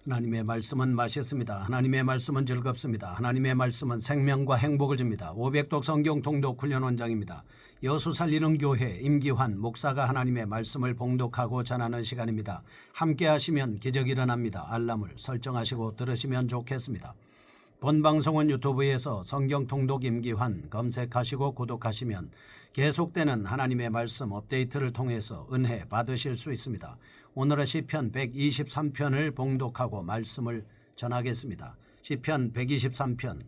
하나님의 말씀은 맛있습니다. 하나님의 말씀은 즐겁습니다. 하나님의 말씀은 생명과 행복을 줍니다. 500독 성경 통독 훈련 원장입니다. 여수 살리는 교회 임기환 목사가 하나님의 말씀을 봉독하고 전하는 시간입니다. 함께 하시면 기적이 일어납니다. 알람을 설정하시고 들으시면 좋겠습니다. 본 방송은 유튜브에서 성경 통독 임기환 검색하시고 구독하시면 계속되는 하나님의 말씀 업데이트를 통해서 은혜 받으실 수 있습니다. 오늘은 시편 123편을 봉독하고 말씀을 전하겠습니다. 시편 123편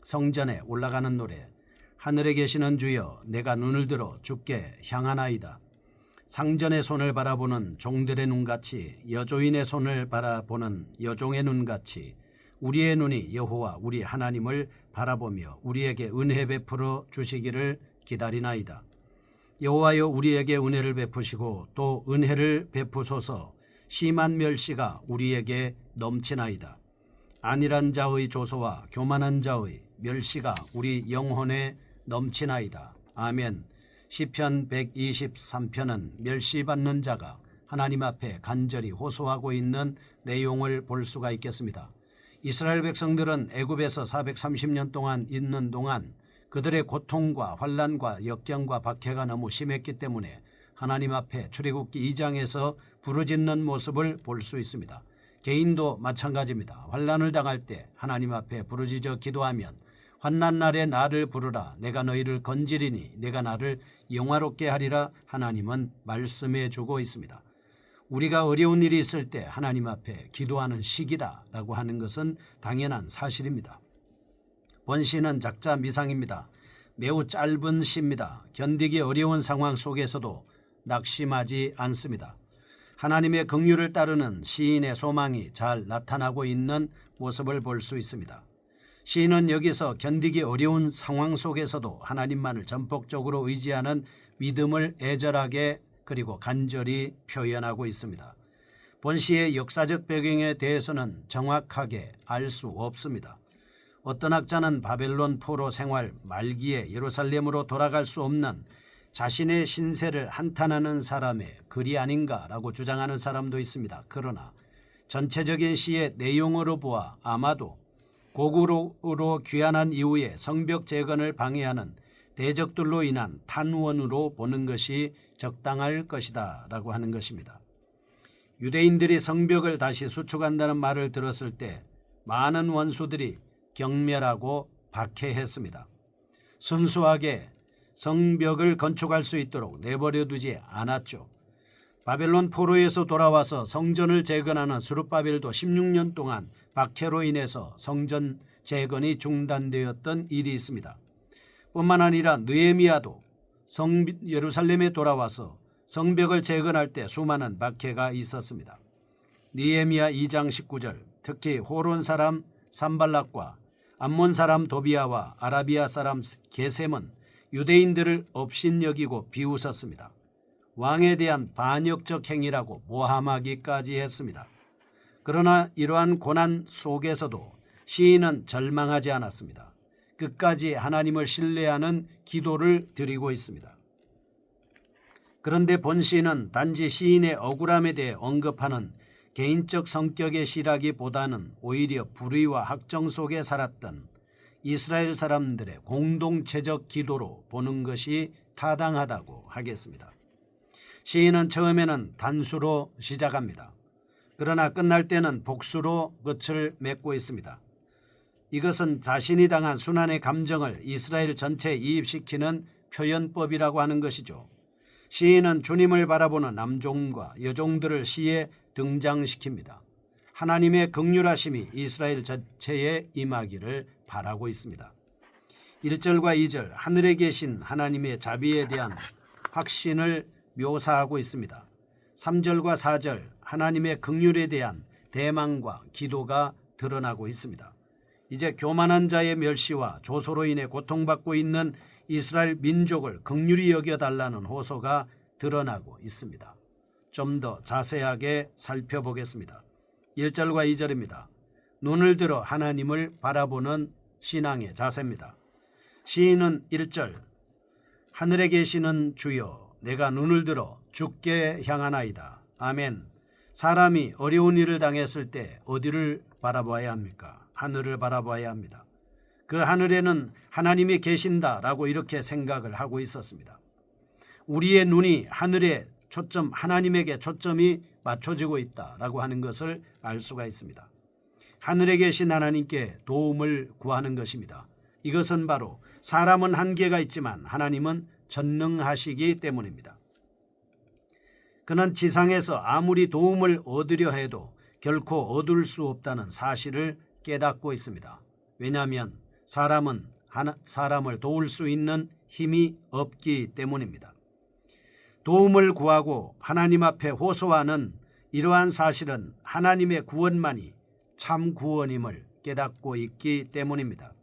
성전에 올라가는 노래. 하늘에 계시는 주여, 내가 눈을 들어 주께 향하나이다. 상전의 손을 바라보는 종들의 눈같이, 여조인의 손을 바라보는 여종의 눈같이 우리의 눈이 여호와 우리 하나님을 바라보며 우리에게 은혜 베풀어 주시기를 기다리나이다. 여호와여, 우리에게 은혜를 베푸시고 또 은혜를 베푸소서. 심한 멸시가 우리에게 넘치나이다. 안일한 자의 조소와 교만한 자의 멸시가 우리 영혼에 넘치나이다. 아멘. 시편 123편은 멸시받는 자가 하나님 앞에 간절히 호소하고 있는 내용을 볼 수가 있겠습니다. 이스라엘 백성들은 애굽에서 430년 동안 있는 동안 그들의 고통과 환난과 역경과 박해가 너무 심했기 때문에 하나님 앞에 출애굽기 2장에서 부르짖는 모습을 볼 수 있습니다. 개인도 마찬가지입니다. 환난을 당할 때 하나님 앞에 부르짖어 기도하면 환난 날에 나를 부르라, 내가 너희를 건지리니 내가 나를 영화롭게 하리라 하나님은 말씀해 주고 있습니다. 우리가 어려운 일이 있을 때 하나님 앞에 기도하는 시기다라고 하는 것은 당연한 사실입니다. 본 시는 작자 미상입니다. 매우 짧은 시입니다. 견디기 어려운 상황 속에서도 낙심하지 않습니다. 하나님의 긍휼을 따르는 시인의 소망이 잘 나타나고 있는 모습을 볼 수 있습니다. 시인은 여기서 견디기 어려운 상황 속에서도 하나님만을 전폭적으로 의지하는 믿음을 애절하게 그리고 간절히 표현하고 있습니다. 본 시의 역사적 배경에 대해서는 정확하게 알 수 없습니다. 어떤 학자는 바벨론 포로 생활 말기에 예루살렘으로 돌아갈 수 없는 자신의 신세를 한탄하는 사람의 글이 아닌가라고 주장하는 사람도 있습니다. 그러나 전체적인 시의 내용으로 보아 아마도 고국으로 귀환한 이후에 성벽 재건을 방해하는 대적들로 인한 탄원으로 보는 것이 적당할 것이다 라고 하는 것입니다. 유대인들이 성벽을 다시 수축한다는 말을 들었을 때 많은 원수들이 경멸하고 박해했습니다. 순수하게 성벽을 건축할 수 있도록 내버려두지 않았죠. 바벨론 포로에서 돌아와서 성전을 재건하는 스룹바벨도 16년 동안 박해로 인해서 성전 재건이 중단되었던 일이 있습니다. 뿐만 아니라 느헤미야도 예루살렘에 돌아와서 성벽을 재건할 때 수많은 박해가 있었습니다. 느헤미야 2장 19절, 특히 호론 사람 산발락과 암몬 사람 도비아와 아라비아 사람 게셈은 유대인들을 업신여기고 비웃었습니다. 왕에 대한 반역적 행위라고 모함하기까지 했습니다. 그러나 이러한 고난 속에서도 시인은 절망하지 않았습니다. 끝까지 하나님을 신뢰하는 기도를 드리고 있습니다. 그런데 본 시는 단지 시인의 억울함에 대해 언급하는 개인적 성격의 시라기보다는 오히려 불의와 학정 속에 살았던 이스라엘 사람들의 공동체적 기도로 보는 것이 타당하다고 하겠습니다. 시인은 처음에는 단수로 시작합니다. 그러나 끝날 때는 복수로 끝을 맺고 있습니다. 이것은 자신이 당한 순환의 감정을 이스라엘 전체에 이입시키는 표현법이라고 하는 것이죠. 시인은 주님을 바라보는 남종과 여종들을 시에 등장시킵니다. 하나님의 긍휼하심이 이스라엘 전체에 임하기를 바라고 있습니다. 1절과 2절 하늘에 계신 하나님의 자비에 대한 확신을 묘사하고 있습니다. 3절과 4절 하나님의 긍휼에 대한 대망과 기도가 드러나고 있습니다. 이제 교만한 자의 멸시와 조소로 인해 고통받고 있는 이스라엘 민족을 긍휼히 여겨달라는 호소가 드러나고 있습니다. 좀 더 자세하게 살펴보겠습니다. 1절과 2절입니다. 눈을 들어 하나님을 바라보는 신앙의 자세입니다. 시인은 1절 하늘에 계시는 주여, 내가 눈을 들어 주께 향하나이다. 아멘. 사람이 어려운 일을 당했을 때 어디를 바라봐야 합니까? 하늘을 바라봐야 합니다. 그 하늘에는 하나님이 계신다라고 이렇게 생각을 하고 있었습니다. 우리의 눈이 하늘에 초점, 하나님에게 초점이 맞춰지고 있다라고 하는 것을 알 수가 있습니다. 하늘에 계신 하나님께 도움을 구하는 것입니다. 이것은 바로 사람은 한계가 있지만 하나님은 전능하시기 때문입니다. 그는 지상에서 아무리 도움을 얻으려 해도 결코 얻을 수 없다는 사실을 깨닫고 있습니다. 왜냐하면 사람은 사람을 도울 수 있는 힘이 없기 때문입니다. 도움을 구하고 하나님 앞에 호소하는 이러한 사실은 하나님의 구원만이 참 구원임을 깨닫고 있기 때문입니다.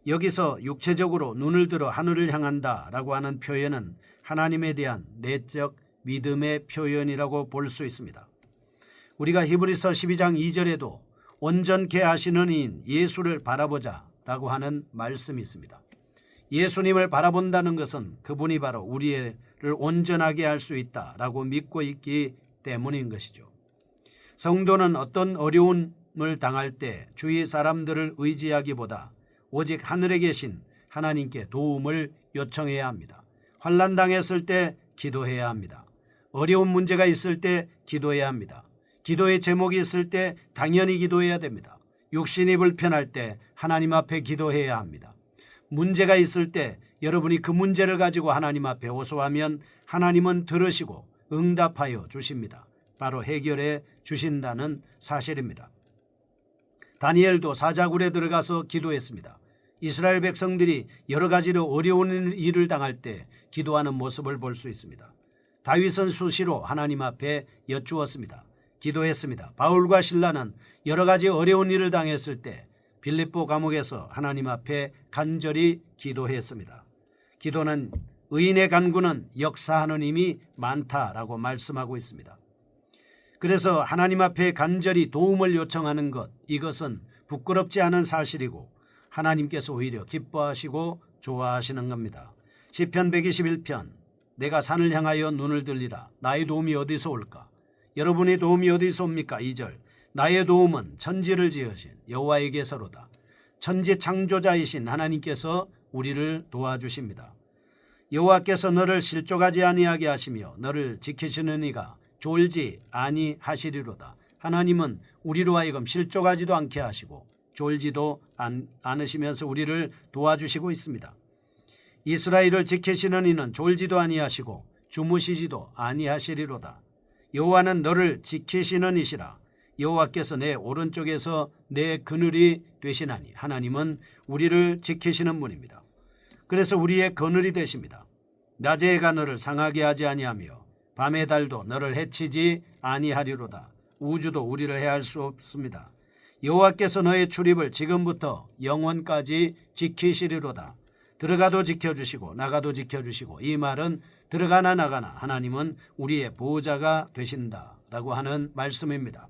여기서 육체적으로 눈을 들어 하늘을 향한다라고 하는 표현은 하나님에 대한 내적 믿음의 표현이라고 볼 수 있습니다. 우리가 히브리서 12장 2절에도 온전케 하시는 이인 예수를 바라보자 라고 하는 말씀이 있습니다. 예수님을 바라본다는 것은 그분이 바로 우리를 온전하게 할 수 있다라고 믿고 있기 때문인 것이죠. 성도는 어떤 어려움을 당할 때 주위 사람들을 의지하기보다 오직 하늘에 계신 하나님께 도움을 요청해야 합니다. 환난 당했을 때 기도해야 합니다. 어려운 문제가 있을 때 기도해야 합니다. 기도의 제목이 있을 때 당연히 기도해야 됩니다. 육신이 불편할 때 하나님 앞에 기도해야 합니다. 문제가 있을 때 여러분이 그 문제를 가지고 하나님 앞에 호소하면 하나님은 들으시고 응답하여 주십니다. 바로 해결해 주신다는 사실입니다. 다니엘도 사자굴에 들어가서 기도했습니다. 이스라엘 백성들이 여러 가지로 어려운 일을 당할 때 기도하는 모습을 볼 수 있습니다. 다윗은 수시로 하나님 앞에 여쭈었습니다. 기도했습니다. 바울과 실라는 여러 가지 어려운 일을 당했을 때 빌립보 감옥에서 하나님 앞에 간절히 기도했습니다. 기도는 의인의 간구는 역사하는 힘이 많다라고 말씀하고 있습니다. 그래서 하나님 앞에 간절히 도움을 요청하는 것, 이것은 부끄럽지 않은 사실이고 하나님께서 오히려 기뻐하시고 좋아하시는 겁니다. 시편 121편 내가 산을 향하여 눈을 들리라. 나의 도움이 어디서 올까? 여러분의 도움이 어디서 옵니까? 2절 나의 도움은 천지를 지으신 여호와에게서로다. 천지 창조자이신 하나님께서 우리를 도와주십니다. 여호와께서 너를 실족하지 아니하게 하시며 너를 지키시는 이가 졸지 아니하시리로다. 하나님은 우리로 하여금 실족하지도 않게 하시고 졸지도 않으시면서 우리를 도와주시고 있습니다. 이스라엘을 지키시는 이는 졸지도 아니하시고 주무시지도 아니하시리로다. 여호와는 너를 지키시는 이시라. 여호와께서 내 오른쪽에서 내 그늘이 되시나니 하나님은 우리를 지키시는 분입니다. 그래서 우리의 그늘이 되십니다. 낮의 해가 너를 상하게 하지 아니하며 밤의 달도 너를 해치지 아니하리로다. 우주도 우리를 해할 수 없습니다. 여호와께서 너의 출입을 지금부터 영원까지 지키시리로다. 들어가도 지켜주시고 나가도 지켜주시고, 이 말은 들어가나 나가나 하나님은 우리의 보호자가 되신다라고 하는 말씀입니다.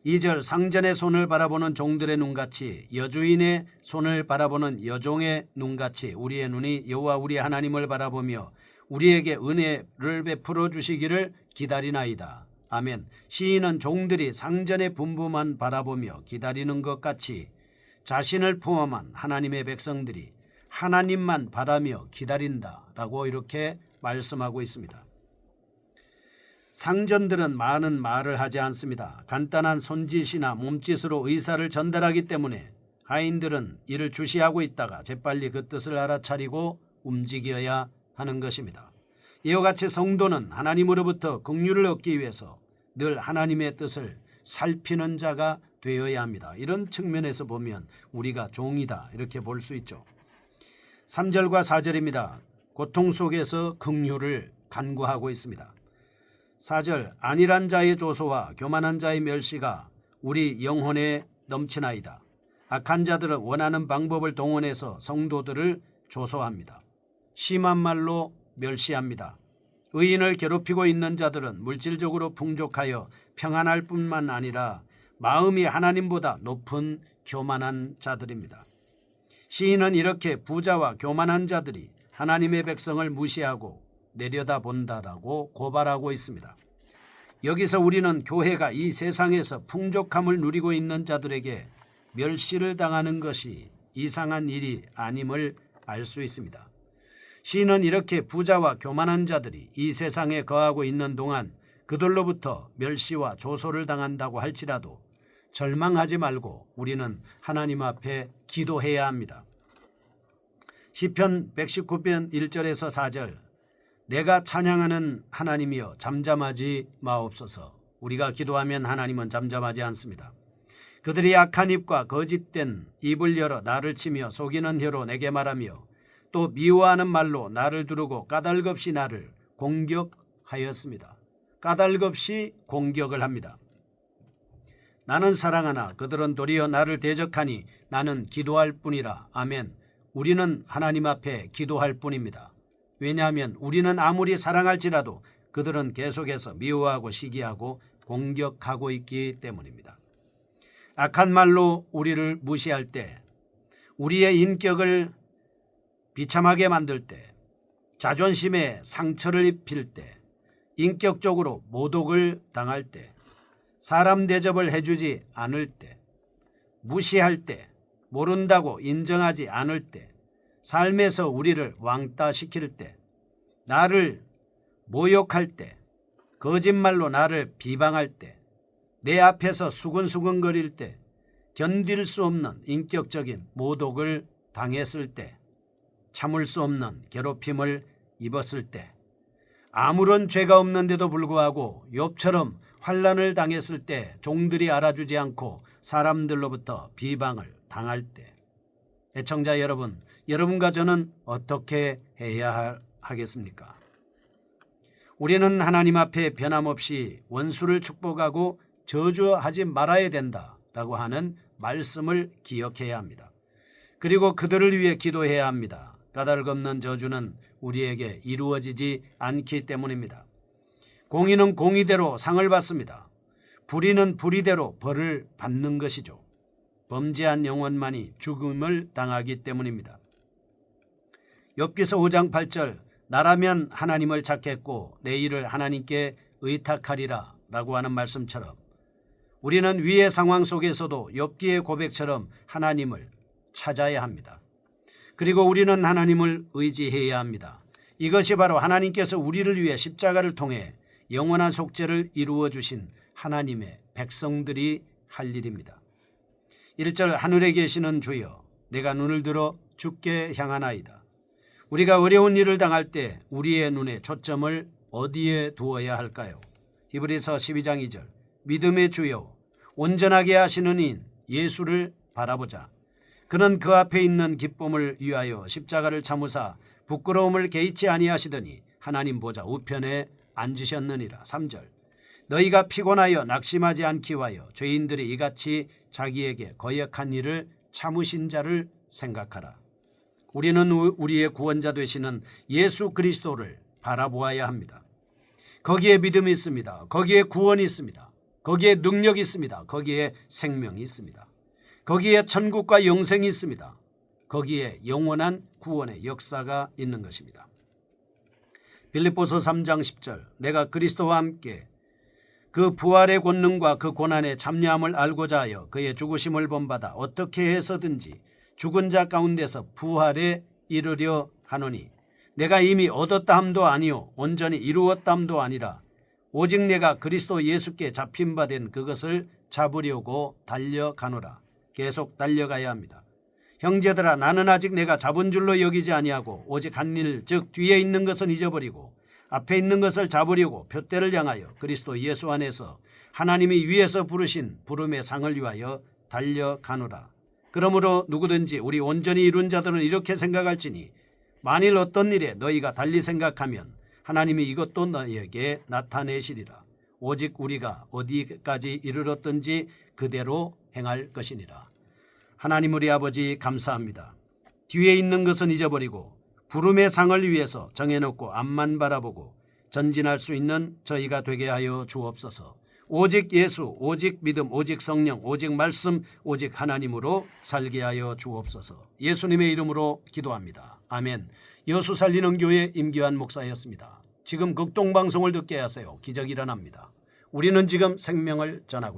2절 상전의 손을 바라보는 종들의 눈같이 여주인의 손을 바라보는 여종의 눈같이 우리의 눈이 여호와 우리 하나님을 바라보며 우리에게 은혜를 베풀어 주시기를 기다리나이다. 아멘. 시인은 종들이 상전의 분부만 바라보며 기다리는 것 같이 자신을 포함한 하나님의 백성들이 하나님만 바라며 기다린다라고 이렇게 말씀하고 있습니다. 상전들은 많은 말을 하지 않습니다. 간단한 손짓이나 몸짓으로 의사를 전달하기 때문에 하인들은 이를 주시하고 있다가 재빨리 그 뜻을 알아차리고 움직여야 하는 것입니다. 이와 같이 성도는 하나님으로부터 긍휼을 얻기 위해서 늘 하나님의 뜻을 살피는 자가 되어야 합니다. 이런 측면에서 보면 우리가 종이다 이렇게 볼 수 있죠. 3절과 4절입니다. 고통 속에서 긍휼을 간구하고 있습니다. 4절 안일한 자의 조소와 교만한 자의 멸시가 우리 영혼에 넘치나이다. 악한 자들은 원하는 방법을 동원해서 성도들을 조소합니다. 심한 말로 멸시합니다. 의인을 괴롭히고 있는 자들은 물질적으로 풍족하여 평안할 뿐만 아니라 마음이 하나님보다 높은 교만한 자들입니다. 시인은 이렇게 부자와 교만한 자들이 하나님의 백성을 무시하고 내려다본다라고 고발하고 있습니다. 여기서 우리는 교회가 이 세상에서 풍족함을 누리고 있는 자들에게 멸시를 당하는 것이 이상한 일이 아님을 알 수 있습니다. 시인은 이렇게 부자와 교만한 자들이 이 세상에 거하고 있는 동안 그들로부터 멸시와 조소를 당한다고 할지라도 절망하지 말고 우리는 하나님 앞에 기도해야 합니다. 시편 119편 1절에서 4절, 내가 찬양하는 하나님이여 잠잠하지 마옵소서. 우리가 기도하면 하나님은 잠잠하지 않습니다. 그들이 악한 입과 거짓된 입을 열어 나를 치며 속이는 혀로 내게 말하며 또 미워하는 말로 나를 두르고 까닭없이 나를 공격하였습니다. 까닭없이 공격을 합니다. 나는 사랑하나 그들은 도리어 나를 대적하니 나는 기도할 뿐이라. 아멘. 우리는 하나님 앞에 기도할 뿐입니다. 왜냐하면 우리는 아무리 사랑할지라도 그들은 계속해서 미워하고 시기하고 공격하고 있기 때문입니다. 악한 말로 우리를 무시할 때, 우리의 인격을 비참하게 만들 때, 자존심에 상처를 입힐 때, 인격적으로 모독을 당할 때, 사람 대접을 해주지 않을 때, 무시할 때, 모른다고 인정하지 않을 때, 삶에서 우리를 왕따시킬 때, 나를 모욕할 때, 거짓말로 나를 비방할 때, 내 앞에서 수근수근거릴 때, 견딜 수 없는 인격적인 모독을 당했을 때, 참을 수 없는 괴롭힘을 입었을 때, 아무런 죄가 없는데도 불구하고 욥처럼 환난을 당했을 때 종들이 알아주지 않고 사람들로부터 비방을 당할 때, 애청자 여러분, 여러분과 저는 어떻게 해야 하겠습니까? 우리는 하나님 앞에 변함없이 원수를 축복하고 저주하지 말아야 된다라고 하는 말씀을 기억해야 합니다. 그리고 그들을 위해 기도해야 합니다. 까닭없는 저주는 우리에게 이루어지지 않기 때문입니다. 공의는 공의대로 상을 받습니다. 불의는 불의대로 벌을 받는 것이죠. 범죄한 영혼만이 죽음을 당하기 때문입니다. 욥기서 5장 8절, 나라면 하나님을 찾겠고 내 일을 하나님께 의탁하리라 라고 하는 말씀처럼 우리는 위의 상황 속에서도 욥기의 고백처럼 하나님을 찾아야 합니다. 그리고 우리는 하나님을 의지해야 합니다. 이것이 바로 하나님께서 우리를 위해 십자가를 통해 영원한 속죄를 이루어 주신 하나님의 백성들이 할 일입니다. 1절, 하늘에 계시는 주여 내가 눈을 들어 주께 향하나이다. 우리가 어려운 일을 당할 때 우리의 눈에 초점을 어디에 두어야 할까요? 히브리서 12장 2절, 믿음의 주여 온전하게 하시는 인 예수를 바라보자. 그는 그 앞에 있는 기쁨을 위하여 십자가를 참으사 부끄러움을 개의치 아니하시더니 하나님 보좌 우편에 앉으셨느니라. 3절, 너희가 피곤하여 낙심하지 않기 위하여 죄인들이 이같이 자기에게 거역한 일을 참으신 자를 생각하라. 우리는 우리의 구원자 되시는 예수 그리스도를 바라보아야 합니다. 거기에 믿음이 있습니다. 거기에 구원이 있습니다. 거기에 능력이 있습니다. 거기에 생명이 있습니다. 거기에 천국과 영생이 있습니다. 거기에 영원한 구원의 역사가 있는 것입니다. 빌립보서 3장 10절, 내가 그리스도와 함께 그 부활의 권능과 그 고난의 참여함을 알고자 하여 그의 죽으심을 본받아 어떻게 해서든지 죽은 자 가운데서 부활에 이르려 하노니 내가 이미 얻었다 함도 아니요 온전히 이루었다 함도 아니라 오직 내가 그리스도 예수께 잡힌 바 된 그것을 잡으려고 달려가노라. 계속 달려가야 합니다. 형제들아, 나는 아직 내가 잡은 줄로 여기지 아니하고 오직 한 일, 즉 뒤에 있는 것은 잊어버리고 앞에 있는 것을 잡으려고 표대를 향하여 그리스도 예수 안에서 하나님이 위에서 부르신 부름의 상을 위하여 달려가노라. 그러므로 누구든지 우리 온전히 이룬 자들은 이렇게 생각할지니 만일 어떤 일에 너희가 달리 생각하면 하나님이 이것도 너희에게 나타내시리라. 오직 우리가 어디까지 이르렀든지 그대로 행할 것이니라. 하나님 우리 아버지 감사합니다. 뒤에 있는 것은 잊어버리고 부름의 상을 위해서 정해놓고 앞만 바라보고 전진할 수 있는 저희가 되게 하여 주옵소서. 오직 예수, 오직 믿음, 오직 성령, 오직 말씀, 오직 하나님으로 살게 하여 주옵소서. 예수님의 이름으로 기도합니다. 아멘. 여수 살리는 교회 임기환 목사였습니다. 지금 극동방송을 듣게 하세요. 기적이 일어납니다. 우리는 지금 생명을 전하고